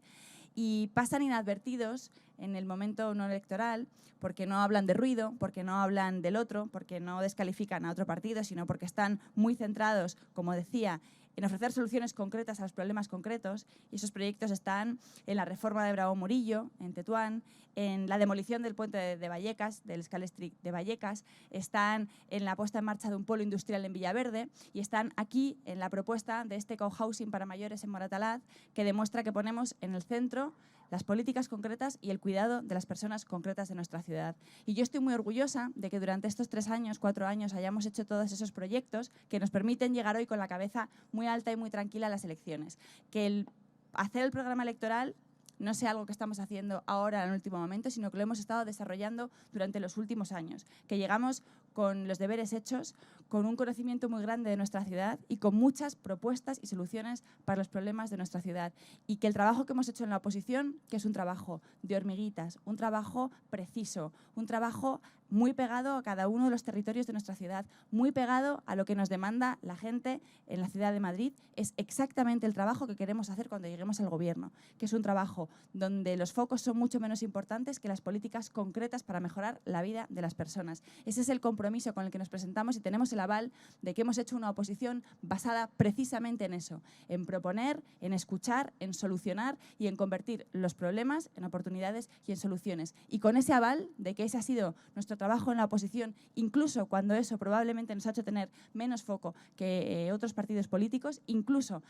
y pasan inadvertidos en el momento no electoral, porque no hablan de ruido, porque no hablan del otro, porque no descalifican a otro partido, sino porque están muy centrados, como decía, en ofrecer soluciones concretas a los problemas concretos, y esos proyectos están en la reforma de Bravo Murillo, en Tetuán, en la demolición del puente de Vallecas, del Scalestri de Vallecas, están en la puesta en marcha de un polo industrial en Villaverde y están aquí en la propuesta de este cohousing para mayores en Moratalaz, que demuestra que ponemos en el centro las políticas concretas y el cuidado de las personas concretas de nuestra ciudad. Y yo estoy muy orgullosa de que durante estos 3 años, 4 años, hayamos hecho todos esos proyectos que nos permiten llegar hoy con la cabeza muy alta y muy tranquila a las elecciones. Que el hacer el programa electoral no sea algo que estamos haciendo ahora en el último momento, sino que lo hemos estado desarrollando durante los últimos años. Que llegamos con los deberes hechos, con un conocimiento muy grande de nuestra ciudad y con muchas propuestas y soluciones para los problemas de nuestra ciudad. Y que el trabajo que hemos hecho en la oposición, que es un trabajo de hormiguitas, un trabajo preciso, un trabajo muy pegado a cada uno de los territorios de nuestra ciudad, muy pegado a lo que nos demanda la gente en la ciudad de Madrid, es exactamente el trabajo que queremos hacer cuando lleguemos al gobierno, que es un trabajo donde los focos son mucho menos importantes que las políticas concretas para mejorar la vida de las personas. Ese es el compromiso con el que nos presentamos y tenemos el aval de que hemos hecho una oposición basada precisamente en eso, en proponer, en escuchar, en solucionar y en convertir los problemas en oportunidades y en soluciones. Y con ese aval de que ese ha sido nuestro trabajo en la oposición, incluso cuando eso probablemente nos ha hecho tener menos foco que otros partidos políticos, incluso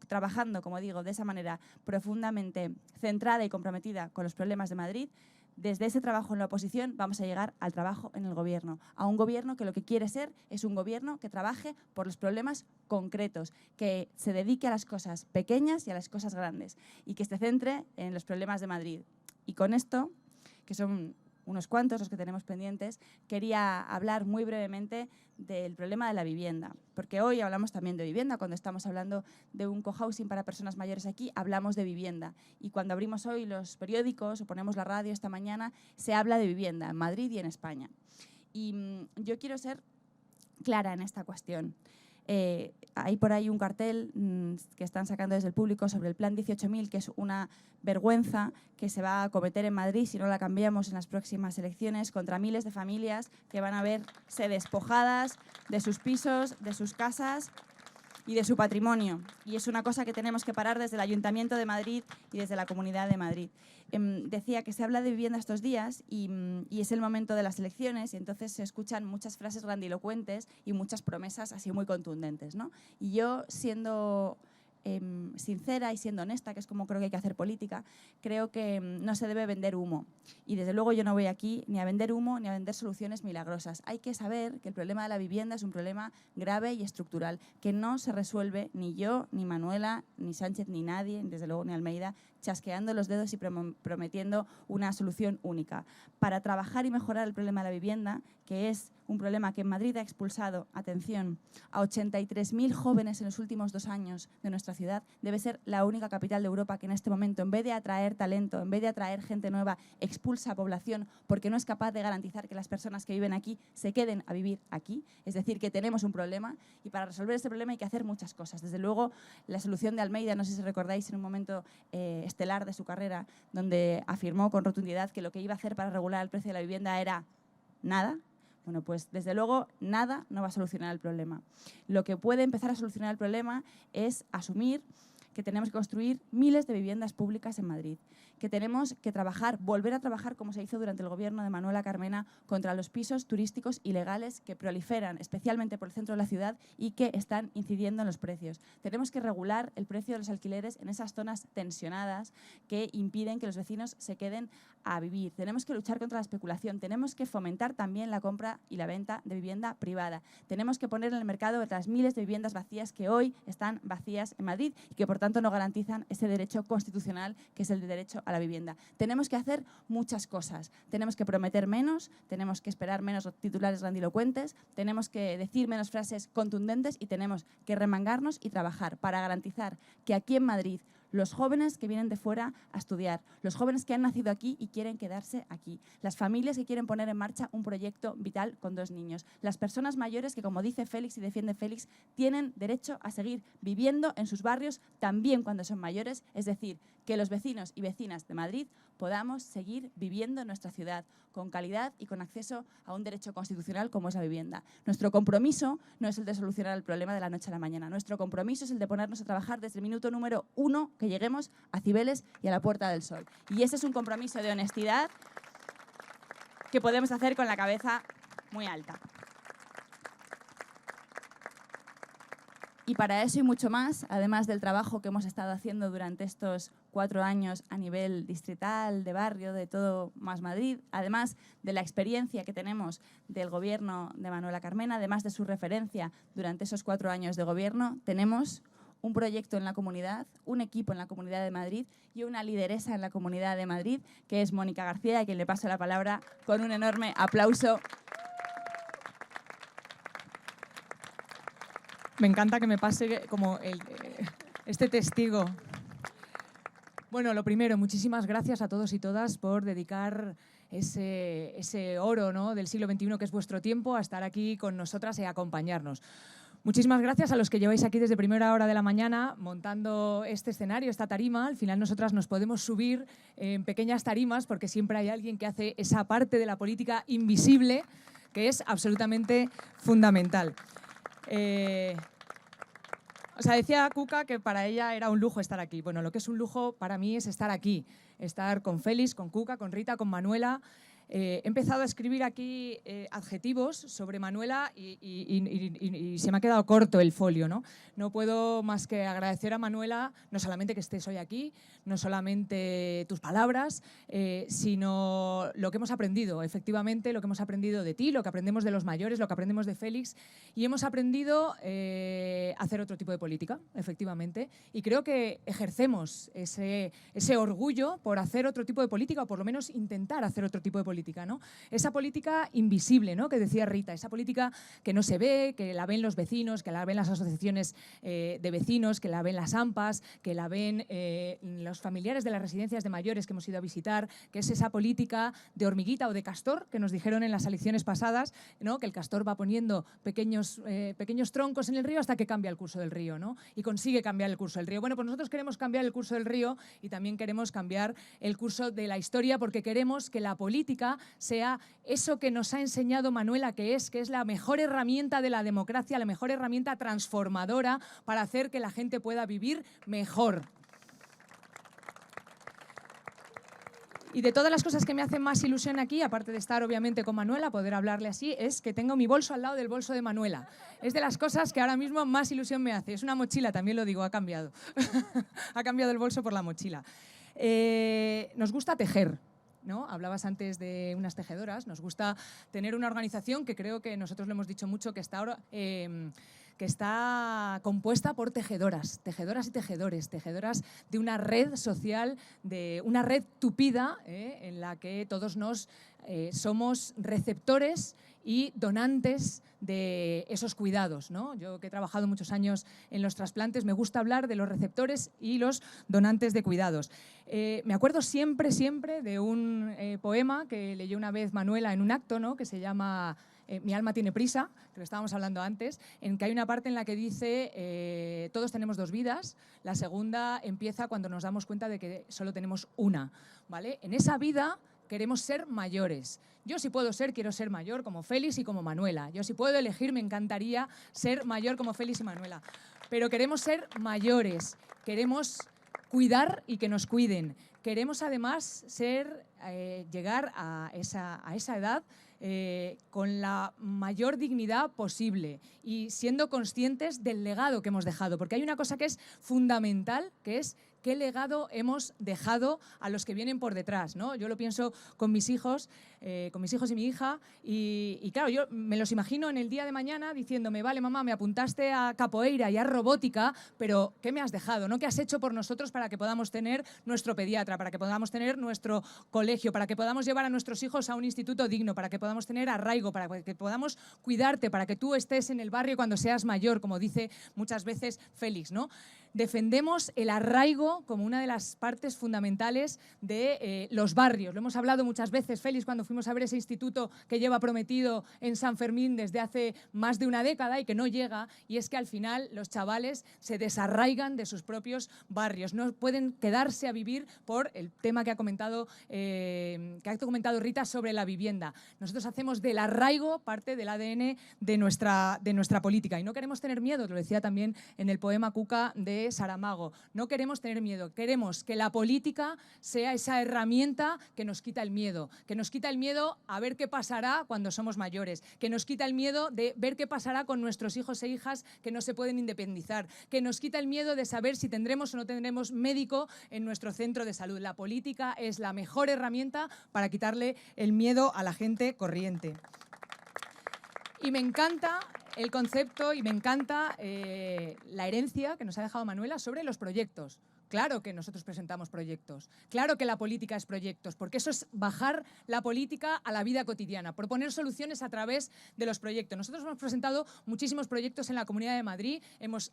trabajando, como digo, de esa manera profundamente centrada y comprometida con los problemas de Madrid, desde ese trabajo en la oposición vamos a llegar al trabajo en el gobierno, a un gobierno que lo que quiere ser es un gobierno que trabaje por los problemas concretos, que se dedique a las cosas pequeñas y a las cosas grandes y que se centre en los problemas de Madrid. Y con esto, que son unos cuantos los que tenemos pendientes, quería hablar muy brevemente del problema de la vivienda, porque hoy hablamos también de vivienda. Cuando estamos hablando de un cohousing para personas mayores aquí, hablamos de vivienda. Y cuando abrimos hoy los periódicos o ponemos la radio esta mañana, se habla de vivienda en Madrid y en España. Y yo quiero ser clara en esta cuestión. Hay por ahí un cartel que están sacando desde el público sobre el Plan 18.000, que es una vergüenza que se va a cometer en Madrid si no la cambiamos en las próximas elecciones, contra miles de familias que van a verse despojadas de sus pisos, de sus casas y de su patrimonio. Y es una cosa que tenemos que parar desde el Ayuntamiento de Madrid y desde la Comunidad de Madrid. Decía que se habla de vivienda estos días y es el momento de las elecciones y entonces se escuchan muchas frases grandilocuentes y muchas promesas así muy contundentes, ¿no? Y yo, siendo sincera y siendo honesta, que es como creo que hay que hacer política, creo que no se debe vender humo. Y desde luego yo no voy aquí ni a vender humo ni a vender soluciones milagrosas. Hay que saber que el problema de la vivienda es un problema grave y estructural, que no se resuelve ni yo, ni Manuela, ni Sánchez, ni nadie, desde luego ni Almeida, chasqueando los dedos y prometiendo una solución única. Para trabajar y mejorar el problema de la vivienda, que es un problema que en Madrid ha expulsado, atención, a 83.000 jóvenes en los últimos 2 años de nuestra ciudad, debe ser la única capital de Europa que en este momento, en vez de atraer talento, en vez de atraer gente nueva, expulsa a población porque no es capaz de garantizar que las personas que viven aquí se queden a vivir aquí. Es decir, que tenemos un problema y para resolver este problema hay que hacer muchas cosas. Desde luego, la solución de Almeida, no sé si recordáis en un momento estelar de su carrera, donde afirmó con rotundidad que lo que iba a hacer para regular el precio de la vivienda era nada. Bueno, pues desde luego nada no va a solucionar el problema. Lo que puede empezar a solucionar el problema es asumir que tenemos que construir miles de viviendas públicas en Madrid, que tenemos que trabajar, volver a trabajar como se hizo durante el gobierno de Manuela Carmena contra los pisos turísticos ilegales que proliferan especialmente por el centro de la ciudad y que están incidiendo en los precios. Tenemos que regular el precio de los alquileres en esas zonas tensionadas que impiden que los vecinos se queden a vivir. Tenemos que luchar contra la especulación, tenemos que fomentar también la compra y la venta de vivienda privada. Tenemos que poner en el mercado las miles de viviendas vacías que hoy están vacías en Madrid y que por tanto no garantizan ese derecho constitucional que es el de derecho a la vivienda. Tenemos que hacer muchas cosas. Tenemos que prometer menos, tenemos que esperar menos titulares grandilocuentes, tenemos que decir menos frases contundentes y tenemos que remangarnos y trabajar para garantizar que aquí en Madrid los jóvenes que vienen de fuera a estudiar, los jóvenes que han nacido aquí y quieren quedarse aquí, las familias que quieren poner en marcha un proyecto vital con 2 niños, las personas mayores que, como dice Félix y defiende Félix, tienen derecho a seguir viviendo en sus barrios también cuando son mayores, es decir, que los vecinos y vecinas de Madrid podamos seguir viviendo en nuestra ciudad con calidad y con acceso a un derecho constitucional como es la vivienda. Nuestro compromiso no es el de solucionar el problema de la noche a la mañana. Nuestro compromiso es el de ponernos a trabajar desde el minuto número 1 que lleguemos a Cibeles y a la Puerta del Sol. Y ese es un compromiso de honestidad que podemos hacer con la cabeza muy alta. Y para eso y mucho más, además del trabajo que hemos estado haciendo durante estos 4 años a nivel distrital, de barrio, de todo Más Madrid, además de la experiencia que tenemos del gobierno de Manuela Carmena, además de su referencia durante esos 4 años de gobierno, tenemos un proyecto en la comunidad, un equipo en la Comunidad de Madrid y una lideresa en la Comunidad de Madrid, que es Mónica García, a quien le paso la palabra con un enorme aplauso.
Me encanta que me pase como este testigo. Bueno, lo primero, muchísimas gracias a todos y todas por dedicar ese oro, ¿no?, del siglo XXI, que es vuestro tiempo, a estar aquí con nosotras y a acompañarnos. Muchísimas gracias a los que lleváis aquí desde primera hora de la mañana montando este escenario, esta tarima. Al final nosotras nos podemos subir en pequeñas tarimas porque siempre hay alguien que hace esa parte de la política invisible que es absolutamente fundamental. O sea, decía Cuca que para ella era un lujo estar aquí. Bueno, lo que es un lujo para mí es estar aquí, estar con Félix, con Cuca, con Rita, con Manuela. He empezado a escribir aquí adjetivos sobre Manuela y se me ha quedado corto el folio, ¿no? No puedo más que agradecer a Manuela, no solamente que estés hoy aquí, no solamente tus palabras, sino lo que hemos aprendido, efectivamente, lo que hemos aprendido de ti, lo que aprendemos de los mayores, lo que aprendemos de Félix, y hemos aprendido a hacer otro tipo de política, efectivamente, y creo que ejercemos ese orgullo por hacer otro tipo de política, o por lo menos intentar hacer otro tipo de política, ¿no? Esa política invisible, ¿no?, que decía Rita, esa política que no se ve, que la ven los vecinos, que la ven las asociaciones de vecinos, que la ven las AMPAs, que la ven los familiares de las residencias de mayores que hemos ido a visitar, que es esa política de hormiguita o de castor que nos dijeron en las elecciones pasadas, ¿no?, que el castor va poniendo pequeños troncos en el río hasta que cambia el curso del río, ¿no?, y consigue cambiar el curso del río. Bueno, pues nosotros queremos cambiar el curso del río y también queremos cambiar el curso de la historia, porque queremos que la política sea eso que nos ha enseñado Manuela que es la mejor herramienta de la democracia, la mejor herramienta transformadora para hacer que la gente pueda vivir mejor. Y de todas las cosas que me hacen más ilusión aquí, aparte de estar obviamente con Manuela, poder hablarle así, es que tengo mi bolso al lado del bolso de Manuela. Es de las cosas que ahora mismo más ilusión me hace. Es una mochila, también lo digo, ha cambiado. Ha cambiado el bolso por la mochila. Nos gusta tejer, ¿no? Hablabas antes de unas tejedoras. Nos gusta tener una organización que creo que nosotros lo hemos dicho mucho, que está compuesta por tejedoras y tejedores, tejedoras de una red social, de una red tupida, en la que todos somos receptores y donantes de esos cuidados, ¿no? Yo que he trabajado muchos años en los trasplantes, me gusta hablar de los receptores y los donantes de cuidados. Me acuerdo siempre de un poema que leyó una vez Manuela en un acto, ¿no?, que se llama Mi alma tiene prisa, que lo estábamos hablando antes, en que hay una parte en la que dice todos tenemos dos vidas, la segunda empieza cuando nos damos cuenta de que solo tenemos una, ¿vale? En esa vida queremos ser mayores. Yo si puedo quiero ser mayor como Félix y como Manuela. Yo si puedo elegir, me encantaría ser mayor como Félix y Manuela. Pero queremos ser mayores, queremos cuidar y que nos cuiden. Queremos además llegar a esa edad con la mayor dignidad posible y siendo conscientes del legado que hemos dejado. Porque hay una cosa que es fundamental, que es qué legado hemos dejado a los que vienen por detrás, ¿no? Yo lo pienso con mis hijos y mi hija, y claro, yo me los imagino en el día de mañana diciéndome, vale, mamá, me apuntaste a capoeira y a robótica, pero ¿qué me has dejado, no? ¿Qué has hecho por nosotros para que podamos tener nuestro pediatra, para que podamos tener nuestro colegio, para que podamos llevar a nuestros hijos a un instituto digno, para que podamos tener arraigo, para que podamos cuidarte, para que tú estés en el barrio cuando seas mayor, como dice muchas veces Félix, ¿no? Defendemos el arraigo como una de las partes fundamentales de los barrios. Lo hemos hablado muchas veces, Félix, cuando fuimos a ver ese instituto que lleva prometido en San Fermín desde hace más de una década y que no llega, y es que al final los chavales se desarraigan de sus propios barrios. No pueden quedarse a vivir por el tema que ha comentado Rita sobre la vivienda. Nosotros hacemos del arraigo parte del ADN de nuestra política y no queremos tener miedo, lo decía también en el poema Cuca de Saramago. No queremos tener miedo, queremos que la política sea esa herramienta que nos quita el miedo a ver qué pasará cuando somos mayores, que nos quita el miedo de ver qué pasará con nuestros hijos e hijas que no se pueden independizar, que nos quita el miedo de saber si tendremos o no tendremos médico en nuestro centro de salud. La política es la mejor herramienta para quitarle el miedo a la gente corriente. Y me encanta el concepto y me encanta la herencia que nos ha dejado Manuela sobre los proyectos. Claro que nosotros presentamos proyectos, claro que la política es proyectos, porque eso es bajar la política a la vida cotidiana, proponer soluciones a través de los proyectos. Nosotros hemos presentado muchísimos proyectos en la Comunidad de Madrid, hemos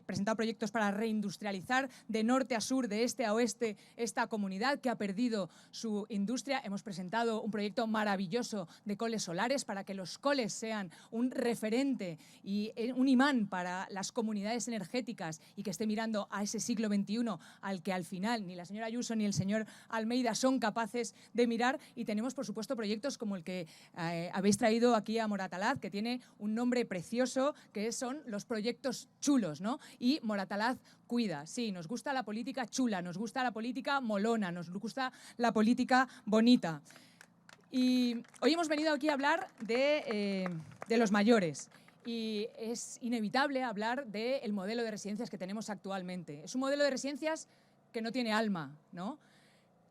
presentado proyectos para reindustrializar de norte a sur, de este a oeste, esta comunidad que ha perdido su industria. Hemos presentado un proyecto maravilloso de coles solares para que los coles sean un referente y un imán para las comunidades energéticas y que esté mirando a ese siglo XXI al que al final ni la señora Ayuso ni el señor Almeida son capaces de mirar. Y tenemos, por supuesto, proyectos como el que habéis traído aquí a Moratalaz, que tiene un nombre precioso, que son los proyectos chulos, ¿no? Y Moratalaz cuida. Sí, nos gusta la política chula, nos gusta la política molona, nos gusta la política bonita. Y hoy hemos venido aquí a hablar de los mayores. Y es inevitable hablar del modelo de residencias que tenemos actualmente. Es un modelo de residencias que no tiene alma, ¿no?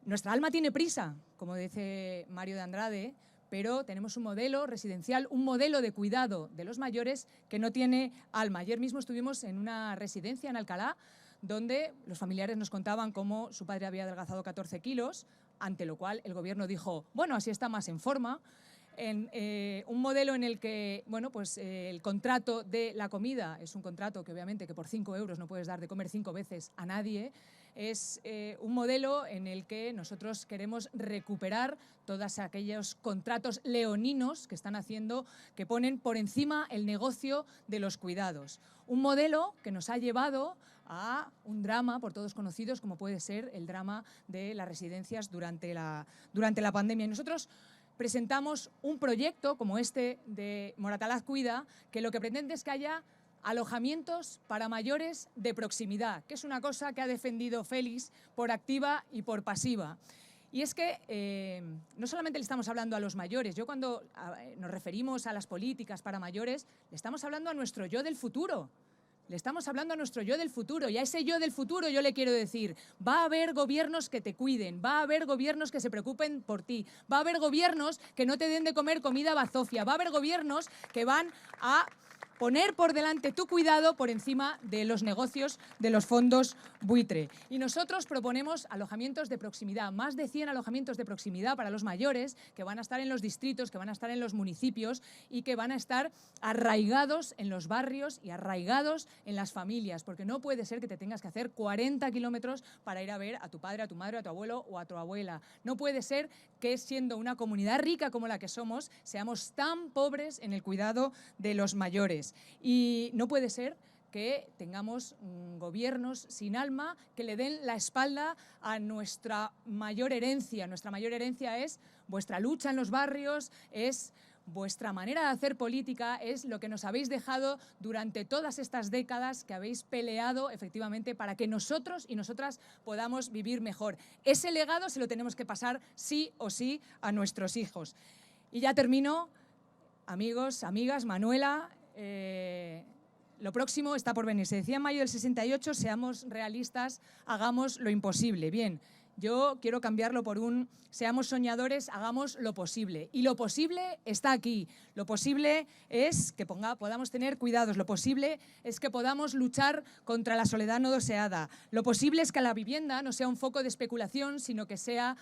Nuestra alma tiene prisa, como dice Mario de Andrade, pero tenemos un modelo residencial, un modelo de cuidado de los mayores que no tiene alma. Ayer mismo estuvimos en una residencia en Alcalá, donde los familiares nos contaban cómo su padre había adelgazado 14 kilos, ante lo cual el gobierno dijo, bueno, así está más en forma. En un modelo en el que, bueno, pues el contrato de la comida es un contrato que obviamente que por 5 euros no puedes dar de comer 5 veces a nadie. Es un modelo en el que nosotros queremos recuperar todos aquellos contratos leoninos que están haciendo, que ponen por encima el negocio de los cuidados. Un modelo que nos ha llevado a un drama por todos conocidos, como puede ser el drama de las residencias durante la pandemia. Y nosotros presentamos un proyecto como este de Moratalaz Cuida, que lo que pretende es que haya alojamientos para mayores de proximidad, que es una cosa que ha defendido Félix por activa y por pasiva. Y es que no solamente le estamos hablando a los mayores, yo cuando nos referimos a las políticas para mayores, le estamos hablando a nuestro yo del futuro. Le estamos hablando a nuestro yo del futuro, y a ese yo del futuro yo le quiero decir, va a haber gobiernos que te cuiden, va a haber gobiernos que se preocupen por ti, va a haber gobiernos que no te den de comer comida bazofia, va a haber gobiernos que van a poner por delante tu cuidado por encima de los negocios de los fondos buitre. Y nosotros proponemos alojamientos de proximidad, más de 100 alojamientos de proximidad para los mayores que van a estar en los distritos, que van a estar en los municipios y que van a estar arraigados en los barrios y arraigados en las familias, porque no puede ser que te tengas que hacer 40 kilómetros para ir a ver a tu padre, a tu madre, a tu abuelo o a tu abuela. No puede ser que, siendo una comunidad rica como la que somos, seamos tan pobres en el cuidado de los mayores. Y no puede ser que tengamos gobiernos sin alma que le den la espalda a nuestra mayor herencia. Nuestra mayor herencia es vuestra lucha en los barrios, es vuestra manera de hacer política, es lo que nos habéis dejado durante todas estas décadas que habéis peleado efectivamente para que nosotros y nosotras podamos vivir mejor. Ese legado se lo tenemos que pasar sí o sí a nuestros hijos. Y ya termino, amigos, amigas, Manuela. Lo próximo está por venir. Se decía en mayo del 68, seamos realistas, hagamos lo imposible. Bien, yo quiero cambiarlo por un seamos soñadores, hagamos lo posible. Y lo posible está aquí. Lo posible es que podamos tener cuidados. Lo posible es que podamos luchar contra la soledad no deseada. Lo posible es que la vivienda no sea un foco de especulación, sino que sea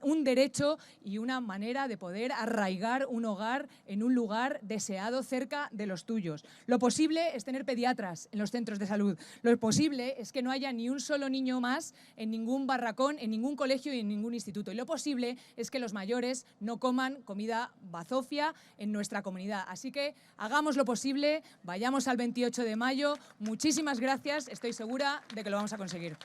un derecho y una manera de poder arraigar un hogar en un lugar deseado cerca de los tuyos. Lo posible es tener pediatras en los centros de salud. Lo posible es que no haya ni un solo niño más en ningún barracón, en ningún colegio y en ningún instituto. Y lo posible es que los mayores no coman comida bazofia en nuestra comunidad. Así que hagamos lo posible, vayamos al 28 de mayo. Muchísimas gracias, estoy segura de que lo vamos a conseguir.